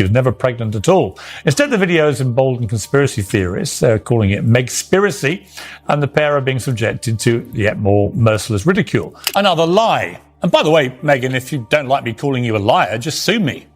she was never pregnant at all. Instead, the videos embolden conspiracy theorists. They're calling it Megspiracy, and the pair are being subjected to yet more merciless ridicule. Another lie. And by the way, Meghan, if you don't like me calling you a liar, just sue me,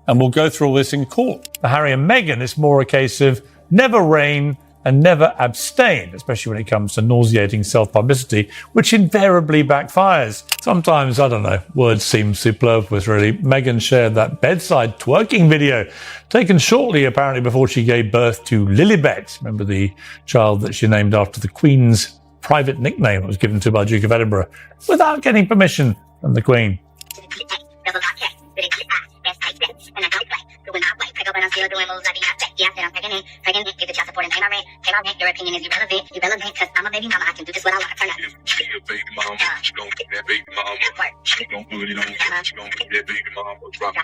and we'll go through all this in court. For Harry and Meghan, it's more a case of never reign and never abstain, especially when it comes to nauseating self-publicity, which invariably backfires. Sometimes, I don't know, words seem superfluous, really. Meghan shared that bedside twerking video, taken shortly, apparently, before she gave birth to Lilibet. Remember the child that she named after the Queen's private nickname that was given to by Duke of Edinburgh, without getting permission from the Queen. Your opinion is irrelevant because I'm a baby mama. I can do this what I want. Turn up. She a baby mama. She gon' get that baby mama. She gon' put it on. She gon' get that baby mama. Drop.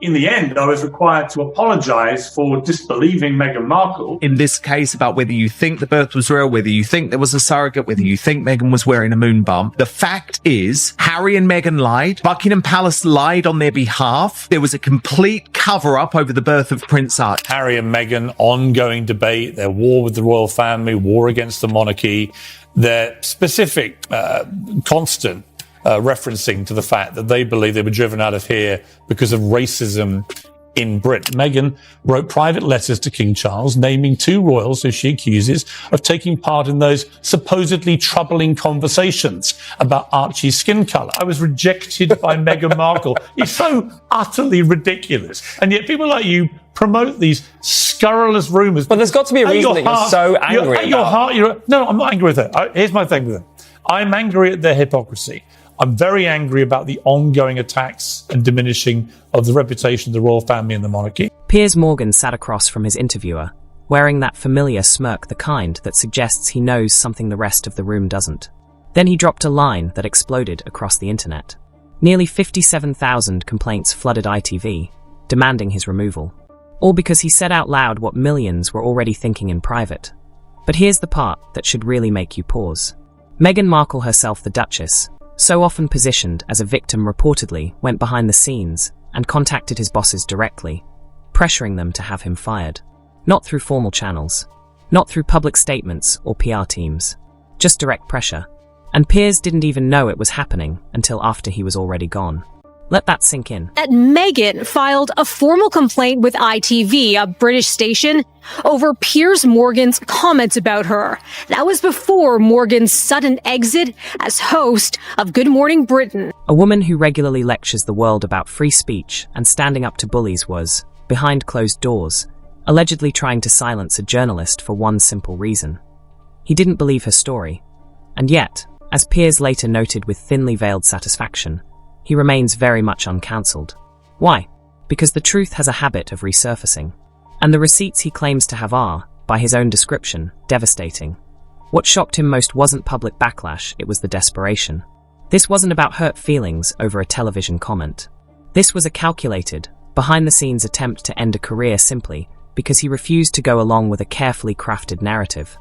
In the end, I was required to apologise for disbelieving Meghan Markle. In this case, about whether you think the birth was real, whether you think there was a surrogate, whether you think Meghan was wearing a moon bump, the fact is, Harry and Meghan lied. Buckingham Palace lied on their behalf. There was a complete cover-up over the birth of Prince Archie. Harry and Meghan, ongoing debate, their war with the royal family, war against the monarchy, their specific, constant referencing to the fact that they believe they were driven out of here because of racism in Britain. Meghan wrote private letters to King Charles naming two royals who she accuses of taking part in those supposedly troubling conversations about Archie's skin colour. I was rejected by Meghan Markle. It's so utterly ridiculous. And yet people like you promote these scurrilous rumours. But there's got to be a reason that you're so angry about. No, I'm not angry with it. Here's my thing with them. I'm angry at their hypocrisy. I'm very angry about the ongoing attacks and diminishing of the reputation of the royal family and the monarchy. Piers Morgan sat across from his interviewer, wearing that familiar smirk, the kind that suggests he knows something the rest of the room doesn't. Then he dropped a line that exploded across the internet. Nearly 57,000 complaints flooded ITV, demanding his removal. All because he said out loud what millions were already thinking in private. But here's the part that should really make you pause. Meghan Markle herself, the Duchess, so often positioned as a victim, reportedly went behind the scenes and contacted his bosses directly, pressuring them to have him fired. Not through formal channels, not through public statements or PR teams, just direct pressure. And Piers didn't even know it was happening until after he was already gone. Let that sink in. That Meghan filed a formal complaint with ITV, a British station, over Piers Morgan's comments about her. That was before Morgan's sudden exit as host of Good Morning Britain. A woman who regularly lectures the world about free speech and standing up to bullies was, behind closed doors, allegedly trying to silence a journalist for one simple reason. He didn't believe her story. And yet, as Piers later noted with thinly veiled satisfaction, he remains very much uncancelled. Why? Because the truth has a habit of resurfacing. And the receipts he claims to have are, by his own description, devastating. What shocked him most wasn't public backlash, it was the desperation. This wasn't about hurt feelings over a television comment. This was a calculated, behind-the-scenes attempt to end a career simply because he refused to go along with a carefully crafted narrative.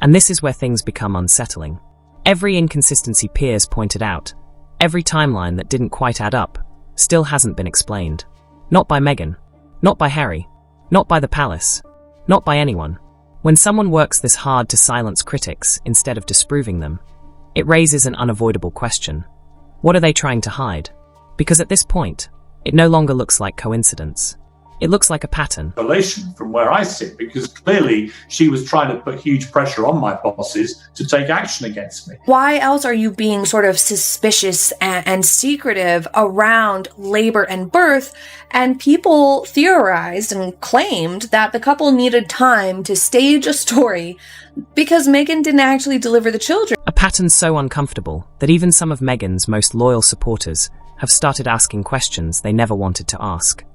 And this is where things become unsettling. Every inconsistency Piers pointed out, every timeline that didn't quite add up, still hasn't been explained. Not by Meghan, not by Harry, not by the palace, not by anyone. When someone works this hard to silence critics instead of disproving them, it raises an unavoidable question. What are they trying to hide? Because at this point, it no longer looks like coincidence. It looks like a pattern. Relation from where I sit, because clearly she was trying to put huge pressure on my bosses to take action against me. Why else are you being sort of suspicious and secretive around labor and birth? And people theorized and claimed that the couple needed time to stage a story because Meghan didn't actually deliver the children. A pattern so uncomfortable that even some of Meghan's most loyal supporters have started asking questions they never wanted to ask.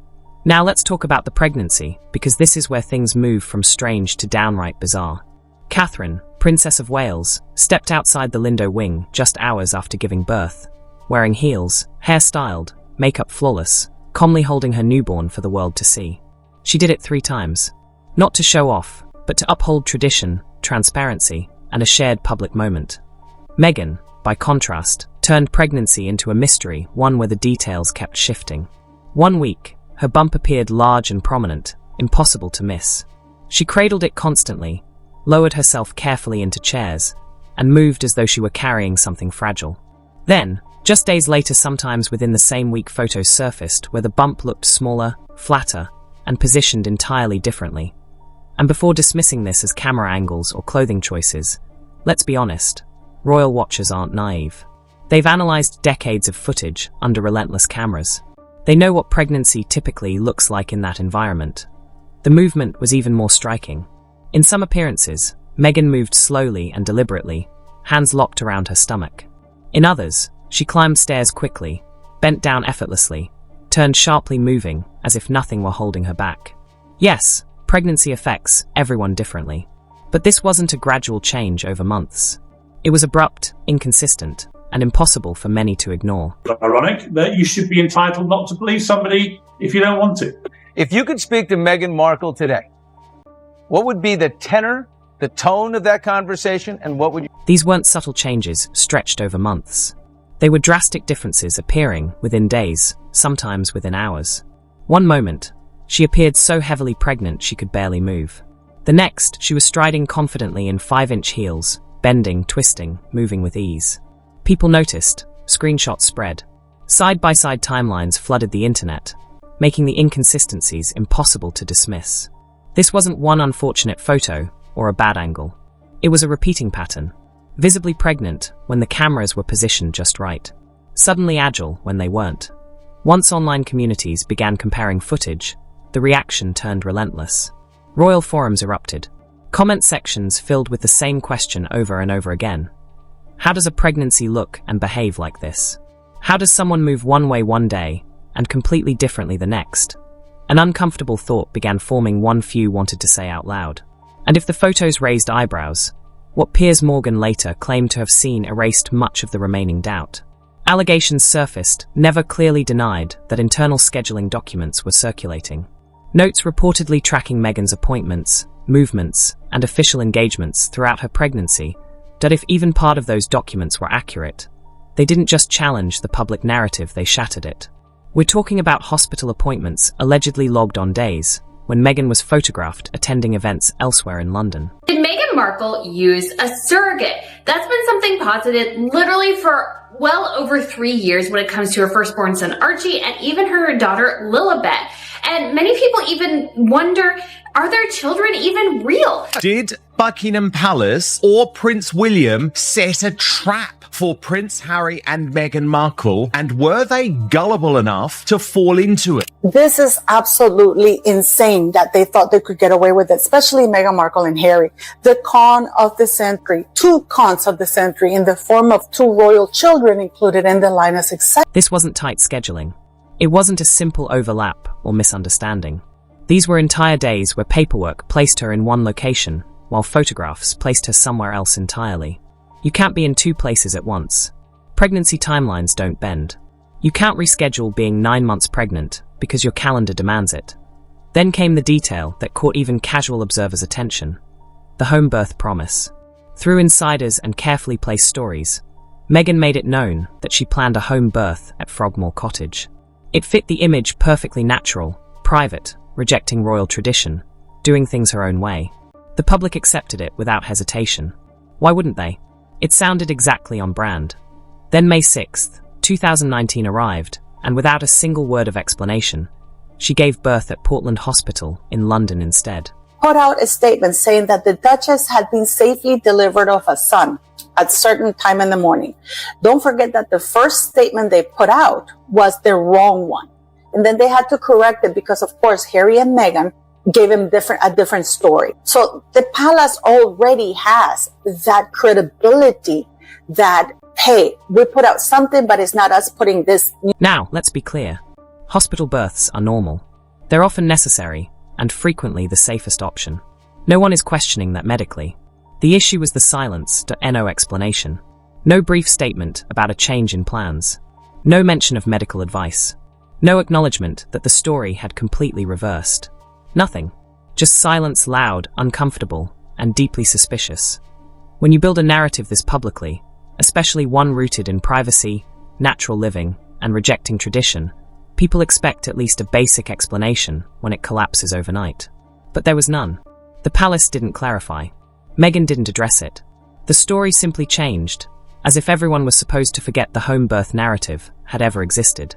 Now let's talk about the pregnancy, because this is where things move from strange to downright bizarre. Catherine, Princess of Wales, stepped outside the Lindo wing just hours after giving birth, wearing heels, hair styled, makeup flawless, calmly holding her newborn for the world to see. She did it 3 times. Not to show off, but to uphold tradition, transparency, and a shared public moment. Meghan, by contrast, turned pregnancy into a mystery, one where the details kept shifting. 1 week, Her bump appeared large and prominent, impossible to miss. She cradled it constantly, lowered herself carefully into chairs, and moved as though she were carrying something fragile. Then, just days later, sometimes within the same week, photos surfaced where the bump looked smaller, flatter, and positioned entirely differently. And before dismissing this as camera angles or clothing choices, let's be honest, royal watchers aren't naive. They've analyzed decades of footage under relentless cameras. They know what pregnancy typically looks like in that environment. The movement was even more striking. In some appearances, Meghan moved slowly and deliberately, hands locked around her stomach. In others, she climbed stairs quickly, bent down effortlessly, turned sharply, moving as if nothing were holding her back. Yes, pregnancy affects everyone differently. But this wasn't a gradual change over months. It was abrupt, inconsistent, and impossible for many to ignore. Ironic that you should be entitled not to believe somebody if you don't want to. If you could speak to Meghan Markle today, what would be the tenor, the tone of that conversation, and what would you... These weren't subtle changes stretched over months. They were drastic differences appearing within days, sometimes within hours. One moment, she appeared so heavily pregnant she could barely move. The next, she was striding confidently in 5-inch heels, bending, twisting, moving with ease. People noticed, screenshots spread. Side-by-side timelines flooded the internet, making the inconsistencies impossible to dismiss. This wasn't one unfortunate photo or a bad angle. It was a repeating pattern. Visibly pregnant when the cameras were positioned just right. Suddenly agile when they weren't. Once online communities began comparing footage, the reaction turned relentless. Royal forums erupted. Comment sections filled with the same question over and over again. How does a pregnancy look and behave like this? How does someone move one way one day and completely differently the next? An uncomfortable thought began forming one few wanted to say out loud. And if the photos raised eyebrows, what Piers Morgan later claimed to have seen erased much of the remaining doubt. Allegations surfaced, never clearly denied that internal scheduling documents were circulating. Notes reportedly tracking Meghan's appointments, movements, and official engagements throughout her pregnancy, that if even part of those documents were accurate, they didn't just challenge the public narrative, they shattered it. We're talking about hospital appointments allegedly logged on days when Meghan was photographed attending events elsewhere in London. Did Meghan Markle use a surrogate? That's been something posited literally for well over 3 years when it comes to her firstborn son Archie and even her daughter Lilibet. And many people even wonder, are their children even real? Did Buckingham Palace or Prince William set a trap for Prince Harry and Meghan Markle, and were they gullible enough to fall into it? This is absolutely insane that they thought they could get away with it, especially Meghan Markle and Harry. The con of the century, 2 cons of the century in the form of 2 royal children included in the line of success. This wasn't tight scheduling. It wasn't a simple overlap or misunderstanding. These were entire days where paperwork placed her in one location, while photographs placed her somewhere else entirely. You can't be in 2 places at once. Pregnancy timelines don't bend. You can't reschedule being 9 months pregnant because your calendar demands it. Then came the detail that caught even casual observers' attention: the home birth promise. Through insiders and carefully placed stories, Meghan made it known that she planned a home birth at Frogmore Cottage. It fit the image perfectly: natural, private, rejecting royal tradition, doing things her own way. The public accepted it without hesitation. Why wouldn't they? It sounded exactly on brand. Then May 6th, 2019 arrived, and without a single word of explanation, she gave birth at Portland Hospital in London instead. Put out a statement saying that the Duchess had been safely delivered of a son at a certain time in the morning. Don't forget that the first statement they put out was the wrong one. And then they had to correct it because, of course, Harry and Meghan gave him a different story. So the palace already has that credibility that, hey, we put out something, but it's not us putting this. Now, let's be clear. Hospital births are normal. They're often necessary and frequently the safest option. No one is questioning that medically. The issue was the silence, no explanation. No brief statement about a change in plans. No mention of medical advice. No acknowledgement that the story had completely reversed. Nothing. Just silence, loud, uncomfortable, and deeply suspicious. When you build a narrative this publicly, especially one rooted in privacy, natural living, and rejecting tradition, People expect at least a basic explanation when it collapses overnight. But there was none. The palace didn't clarify. Meghan didn't address it. The story simply changed, as if everyone was supposed to forget the home birth narrative had ever existed.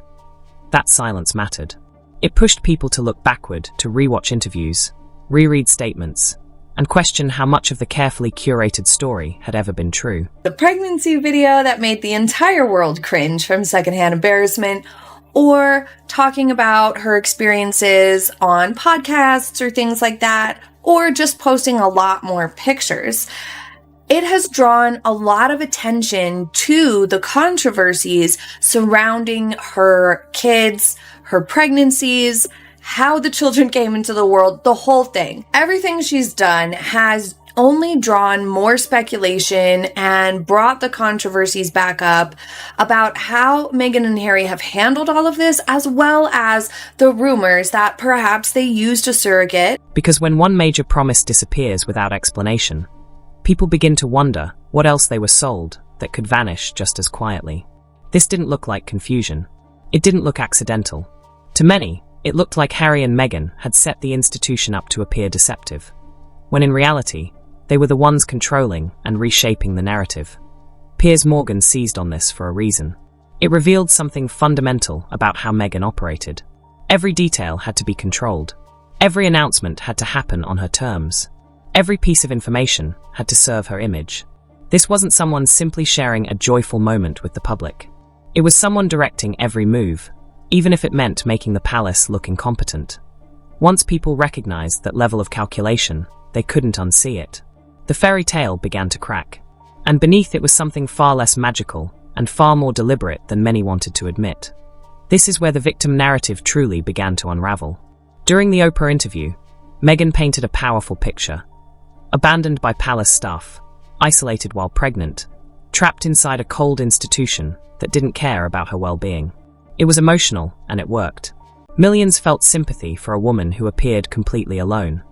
That silence mattered. It pushed people to look backward, to rewatch interviews, reread statements, and question how much of the carefully curated story had ever been true. The pregnancy video that made the entire world cringe from secondhand embarrassment, or talking about her experiences on podcasts or things like that, or just posting a lot more pictures. It has drawn a lot of attention to the controversies surrounding her kids, her pregnancies, how the children came into the world, the whole thing. Everything she's done has only drawn more speculation and brought the controversies back up about how Meghan and Harry have handled all of this, as well as the rumors that perhaps they used a surrogate. Because when one major promise disappears without explanation, people begin to wonder what else they were sold that could vanish just as quietly. This didn't look like confusion. It didn't look accidental. To many, it looked like Harry and Meghan had set the institution up to appear deceptive, when in reality, they were the ones controlling and reshaping the narrative. Piers Morgan seized on this for a reason. It revealed something fundamental about how Meghan operated. Every detail had to be controlled. Every announcement had to happen on her terms. Every piece of information had to serve her image. This wasn't someone simply sharing a joyful moment with the public. It was someone directing every move, even if it meant making the palace look incompetent. Once people recognized that level of calculation, they couldn't unsee it. The fairy tale began to crack, and beneath it was something far less magical and far more deliberate than many wanted to admit. This is where the victim narrative truly began to unravel. During the Oprah interview, Meghan painted a powerful picture. Abandoned by palace staff, isolated while pregnant, trapped inside a cold institution that didn't care about her well-being. It was emotional, and it worked. Millions felt sympathy for a woman who appeared completely alone.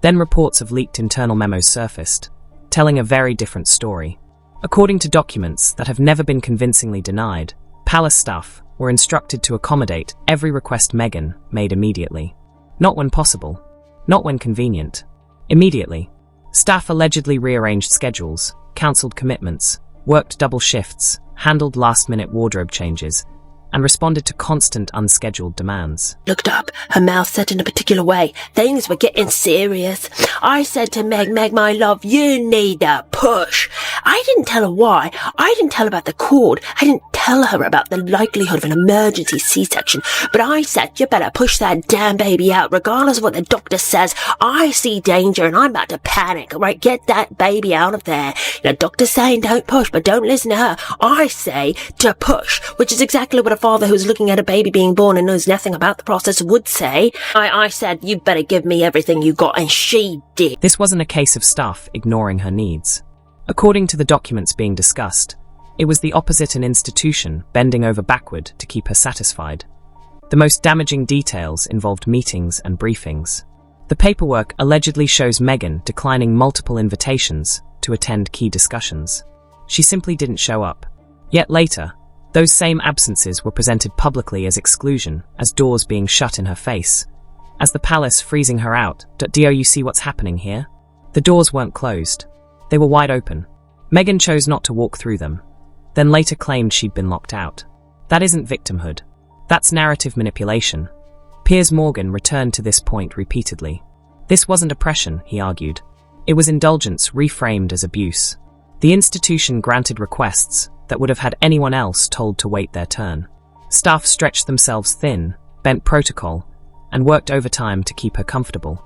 Then reports of leaked internal memos surfaced, telling a very different story. According to documents that have never been convincingly denied, palace staff were instructed to accommodate every request Meghan made immediately. Not when possible, not when convenient. Immediately. Staff allegedly rearranged schedules, cancelled commitments, worked double shifts, handled last-minute wardrobe changes, and responded to constant unscheduled demands. Looked up, her mouth set in a particular way. Things were getting serious. I said to Meg, my love, you need a push. I didn't tell her why. I didn't tell her about the cord. I didn't tell her about the likelihood of an emergency C-section. But I said, you better push that damn baby out, regardless of what the doctor says. I see danger and I'm about to panic. Right, get that baby out of there. The doctor's saying don't push, but don't listen to her. I say to push, which is exactly what a father who's looking at a baby being born and knows nothing about the process would say. I said, you better give me everything you got, and she did. This wasn't a case of staff ignoring her needs. According to the documents being discussed, it was the opposite, an institution bending over backward to keep her satisfied. The most damaging details involved meetings and briefings. The paperwork allegedly shows Meghan declining multiple invitations to attend key discussions. She simply didn't show up. Yet later, those same absences were presented publicly as exclusion, as doors being shut in her face, as the palace freezing her out. Do you see what's happening here? The doors weren't closed. They were wide open. Meghan chose not to walk through them, then later claimed she'd been locked out. That isn't victimhood. That's narrative manipulation. Piers Morgan returned to this point repeatedly. This wasn't oppression, he argued. It was indulgence reframed as abuse. The institution granted requests that would have had anyone else told to wait their turn. Staff stretched themselves thin, bent protocol, and worked overtime to keep her comfortable.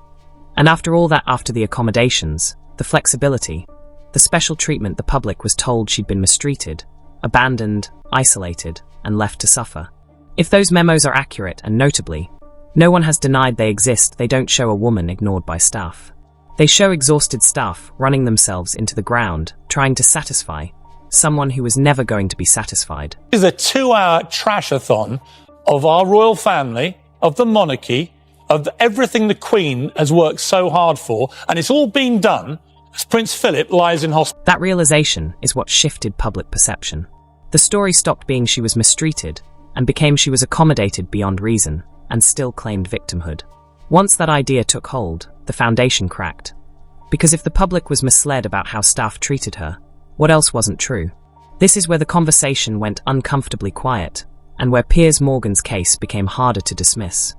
And after all that, after the accommodations, the flexibility, the special treatment, the public was told she'd been mistreated, abandoned, isolated, and left to suffer. If those memos are accurate, and notably, no one has denied they exist, they don't show a woman ignored by staff. They show exhausted staff running themselves into the ground, trying to satisfy someone who was never going to be satisfied. This is a 2-hour trash-a-thon of our royal family, of the monarchy, of everything the Queen has worked so hard for, and it's all being done as Prince Philip lies in hospital. That realization is what shifted public perception. The story stopped being she was mistreated and became she was accommodated beyond reason and still claimed victimhood. Once that idea took hold, the foundation cracked. Because if the public was misled about how staff treated her, what else wasn't true? This is where the conversation went uncomfortably quiet, and where Piers Morgan's case became harder to dismiss.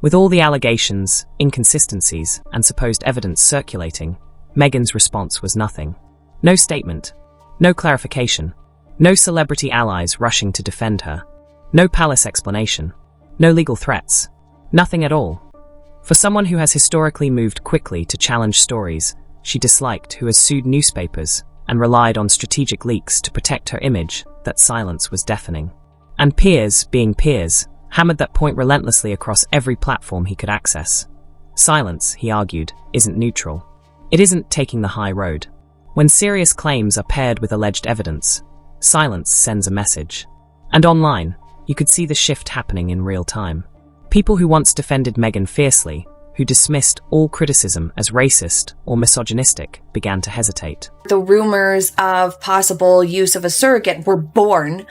With all the allegations, inconsistencies, and supposed evidence circulating, Meghan's response was nothing. No statement, no clarification, no celebrity allies rushing to defend her, no palace explanation, no legal threats, nothing at all. For someone who has historically moved quickly to challenge stories she disliked, who has sued newspapers and relied on strategic leaks to protect her image, that silence was deafening. And Piers, being Piers, hammered that point relentlessly across every platform he could access. Silence, he argued, isn't neutral. It isn't taking the high road. When serious claims are paired with alleged evidence, silence sends a message. And online, you could see the shift happening in real time. People who once defended Meghan fiercely, who dismissed all criticism as racist or misogynistic, began to hesitate. The rumors of possible use of a surrogate were born.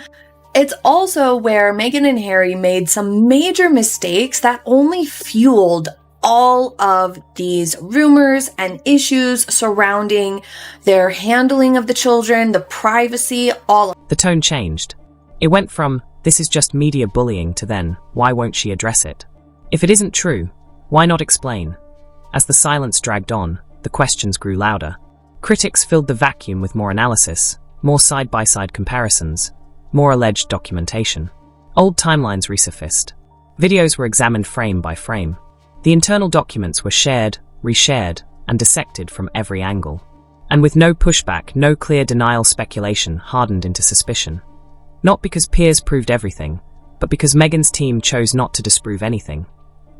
It's also where Meghan and Harry made some major mistakes that only fueled all of these rumors and issues surrounding their handling of the children, the privacy, all of it. The tone changed. It went from, this is just media bullying, to then, why won't she address it? If it isn't true, why not explain? As the silence dragged on, the questions grew louder. Critics filled the vacuum with more analysis, more side-by-side comparisons, more alleged documentation. Old timelines resurfaced. Videos were examined frame by frame. The internal documents were shared, reshared, and dissected from every angle. And with no pushback, no clear denial, speculation hardened into suspicion. Not because Piers proved everything, but because Meghan's team chose not to disprove anything.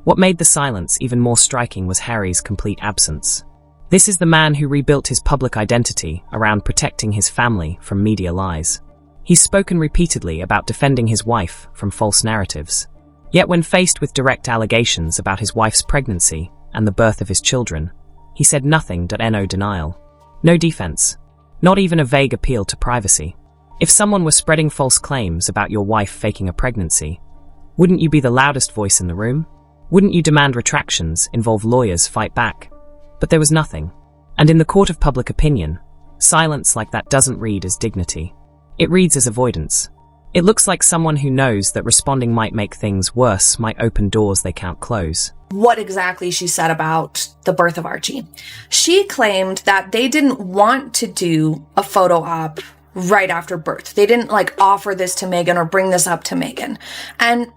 What made the silence even more striking was Harry's complete absence. This is the man who rebuilt his public identity around protecting his family from media lies. He's spoken repeatedly about defending his wife from false narratives. Yet when faced with direct allegations about his wife's pregnancy and the birth of his children, he said nothing. No denial. No defense. Not even a vague appeal to privacy. If someone were spreading false claims about your wife faking a pregnancy, wouldn't you be the loudest voice in the room? Wouldn't you demand retractions, involve lawyers, fight back? But there was nothing. And in the court of public opinion, silence like that doesn't read as dignity. It reads as avoidance. It looks like someone who knows that responding might make things worse, might open doors they can't close. What exactly she said about the birth of Archie. She claimed that they didn't want to do a photo op right after birth. They didn't offer this to Meghan or bring this up to Meghan. And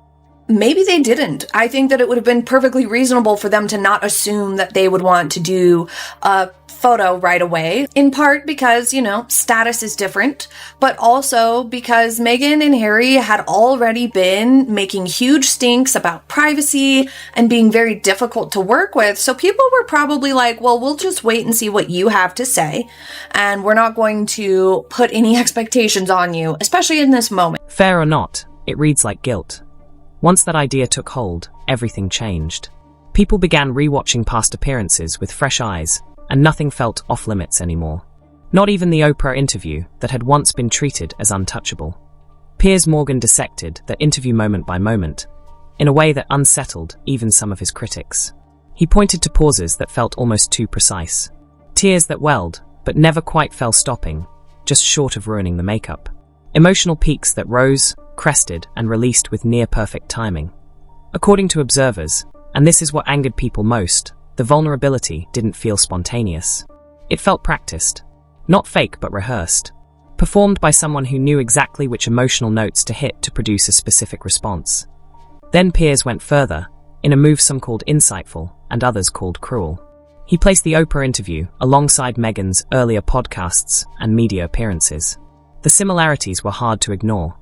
maybe they didn't. I think that it would have been perfectly reasonable for them to not assume that they would want to do a photo right away, in part because, status is different, but also because Meghan and Harry had already been making huge stinks about privacy and being very difficult to work with. So people were probably like, well, we'll just wait and see what you have to say, and we're not going to put any expectations on you, especially in this moment. Fair or not, it reads like guilt. Once that idea took hold, everything changed. People began rewatching past appearances with fresh eyes, and nothing felt off-limits anymore. Not even the Oprah interview that had once been treated as untouchable. Piers Morgan dissected that interview moment by moment, in a way that unsettled even some of his critics. He pointed to pauses that felt almost too precise. Tears that welled, but never quite fell stopping, just short of ruining the makeup. Emotional peaks that rose, crested, and released with near-perfect timing. According to observers, and this is what angered people most, the vulnerability didn't feel spontaneous. It felt practiced. Not fake, but rehearsed. Performed by someone who knew exactly which emotional notes to hit to produce a specific response. Then Piers went further, in a move some called insightful, and others called cruel. He placed the Oprah interview alongside Meghan's earlier podcasts and media appearances. The similarities were hard to ignore.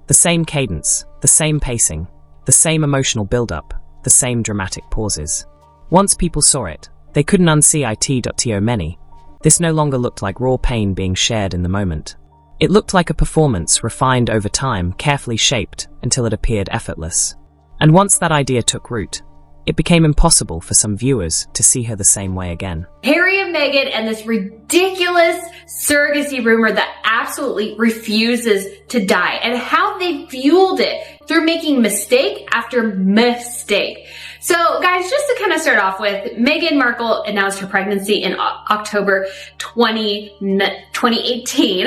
The same cadence, the same pacing, the same emotional build-up, the same dramatic pauses. Once people saw it, they couldn't unsee it. Many. This no longer looked like raw pain being shared in the moment. It looked like a performance refined over time, carefully shaped until it appeared effortless. And once that idea took root, it became impossible for some viewers to see her the same way again. Harry and Meghan and this ridiculous surrogacy rumor that absolutely refuses to die, and how they fueled it through making mistake after mistake. So guys, just to kind of start off with, Meghan Markle announced her pregnancy in October 2018,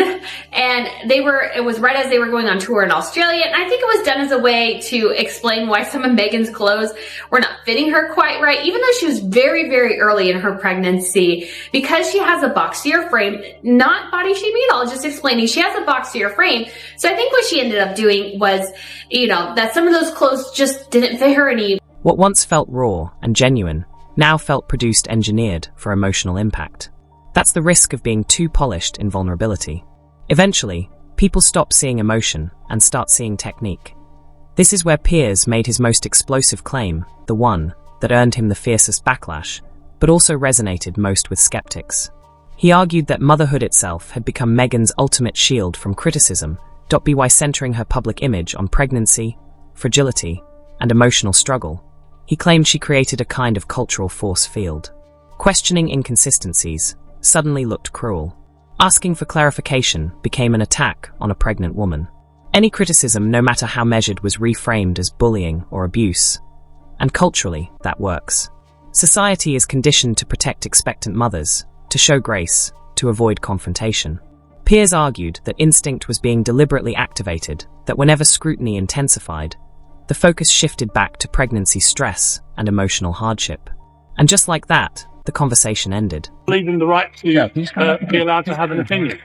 and it was right as they were going on tour in Australia, and I think it was done as a way to explain why some of Meghan's clothes were not fitting her quite right, even though she was very, very early in her pregnancy, because she has a boxier frame, not body shaming at all, just explaining she has a boxier frame. So I think what she ended up doing was, that some of those clothes just didn't fit her any. What once felt raw and genuine now felt produced engineered for emotional impact. That's the risk of being too polished in vulnerability. Eventually, people stop seeing emotion and start seeing technique. This is where Piers made his most explosive claim, the one that earned him the fiercest backlash, but also resonated most with skeptics. He argued that motherhood itself had become Meghan's ultimate shield from criticism, by centering her public image on pregnancy, fragility, and emotional struggle. He claimed she created a kind of cultural force field. Questioning inconsistencies suddenly looked cruel. Asking for clarification became an attack on a pregnant woman. Any criticism, no matter how measured, was reframed as bullying or abuse. And culturally, that works. Society is conditioned to protect expectant mothers, to show grace, to avoid confrontation. Piers argued that instinct was being deliberately activated, that whenever scrutiny intensified, the focus shifted back to pregnancy stress and emotional hardship. And just like that, the conversation ended. Leaving the right to be allowed to have an opinion.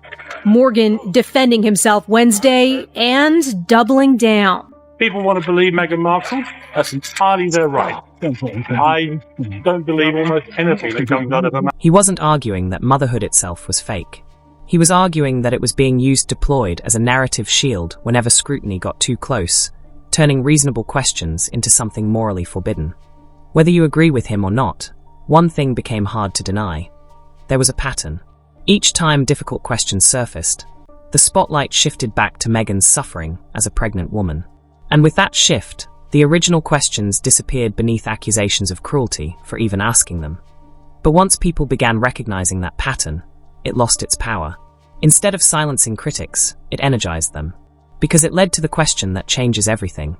Morgan defending himself Wednesday and doubling down. People want to believe Meghan Markle. That's entirely their right. I don't believe almost anything that comes out of her mouth. He wasn't arguing that motherhood itself was fake. He was arguing that it was being deployed as a narrative shield whenever scrutiny got too close, turning reasonable questions into something morally forbidden. Whether you agree with him or not, one thing became hard to deny. There was a pattern. Each time difficult questions surfaced, the spotlight shifted back to Meghan's suffering as a pregnant woman. And with that shift, the original questions disappeared beneath accusations of cruelty for even asking them. But once people began recognizing that pattern, it lost its power. Instead of silencing critics, it energized them. Because it led to the question that changes everything.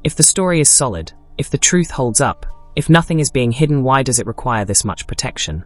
If the story is solid, if the truth holds up, if nothing is being hidden, why does it require this much protection?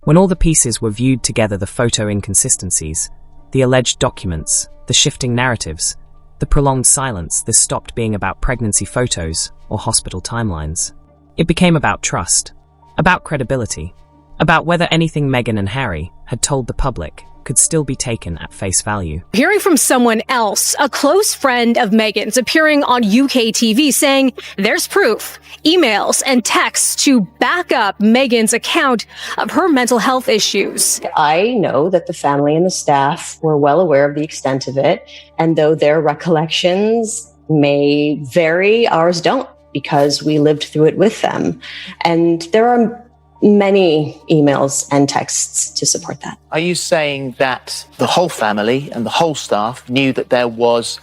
When all the pieces were viewed together, the photo inconsistencies, the alleged documents, the shifting narratives, the prolonged silence, this stopped being about pregnancy photos or hospital timelines. It became about trust, about credibility, about whether anything Meghan and Harry had told the public could still be taken at face value. Hearing from someone else, a close friend of Meghan's appearing on UK TV saying there's proof, emails and texts to back up Meghan's account of her mental health issues. I know that the family and the staff were well aware of the extent of it, and though their recollections may vary, ours don't, because we lived through it with them. And there are many emails and texts to support that. Are you saying that the whole family and the whole staff knew that there was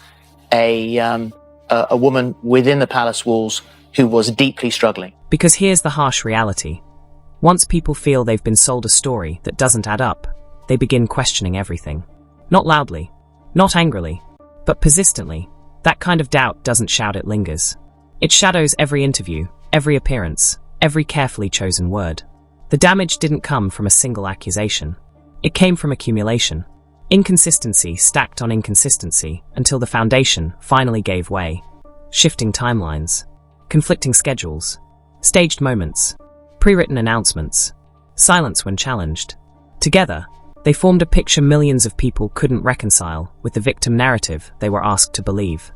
a woman within the palace walls who was deeply struggling? Because here's the harsh reality. Once people feel they've been sold a story that doesn't add up, they begin questioning everything. Not loudly, not angrily, but persistently. That kind of doubt doesn't shout, it lingers. It shadows every interview, every appearance, every carefully chosen word. The damage didn't come from a single accusation. It came from accumulation. Inconsistency stacked on inconsistency until the foundation finally gave way. Shifting timelines, conflicting schedules, staged moments, pre-written announcements, silence when challenged. Together, they formed a picture millions of people couldn't reconcile with the victim narrative they were asked to believe.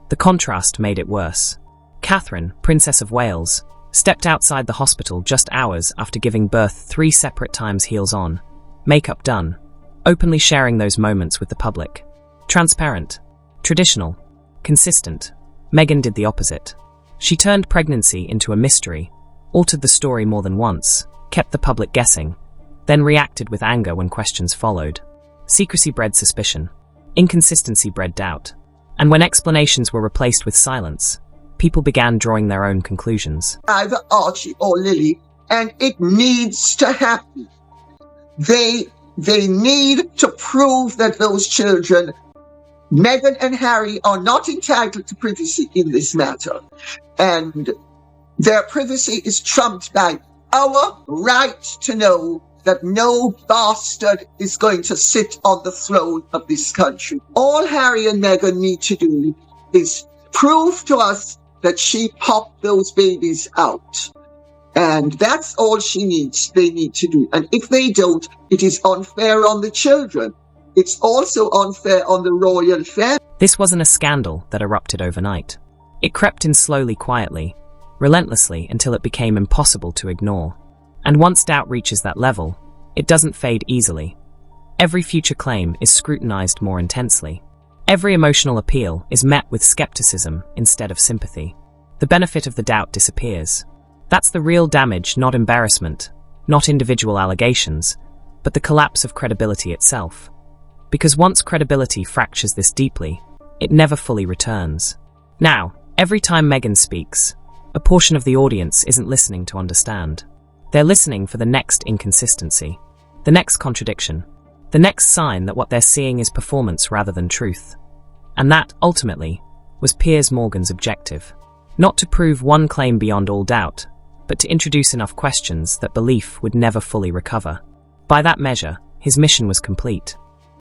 The contrast made it worse. Catherine, Princess of Wales, stepped outside the hospital just hours after giving birth 3 separate times, heels on, makeup done, openly sharing those moments with the public. Transparent, traditional, consistent. Meghan did the opposite. She turned pregnancy into a mystery, altered the story more than once, kept the public guessing, then reacted with anger when questions followed. Secrecy bred suspicion. Inconsistency bred doubt. And when explanations were replaced with silence, people began drawing their own conclusions. Either Archie or Lily, and it needs to happen. They need to prove that those children Meghan and Harry are not entitled to privacy in this matter. And their privacy is trumped by our right to know that no bastard is going to sit on the throne of this country. All Harry and Meghan need to do is prove to us that she popped those babies out. And that's all they need to do. And if they don't, it is unfair on the children. It's also unfair on the royal family. This wasn't a scandal that erupted overnight. It crept in slowly, quietly, relentlessly until it became impossible to ignore. And once doubt reaches that level, it doesn't fade easily. Every future claim is scrutinized more intensely. Every emotional appeal is met with skepticism instead of sympathy. The benefit of the doubt disappears. That's the real damage, not embarrassment, not individual allegations, but the collapse of credibility itself. Because once credibility fractures this deeply, it never fully returns. Now, every time Meghan speaks, a portion of the audience isn't listening to understand. They're listening for the next inconsistency, the next contradiction, the next sign that what they're seeing is performance rather than truth. And that, ultimately, was Piers Morgan's objective. Not to prove one claim beyond all doubt, but to introduce enough questions that belief would never fully recover. By that measure, his mission was complete.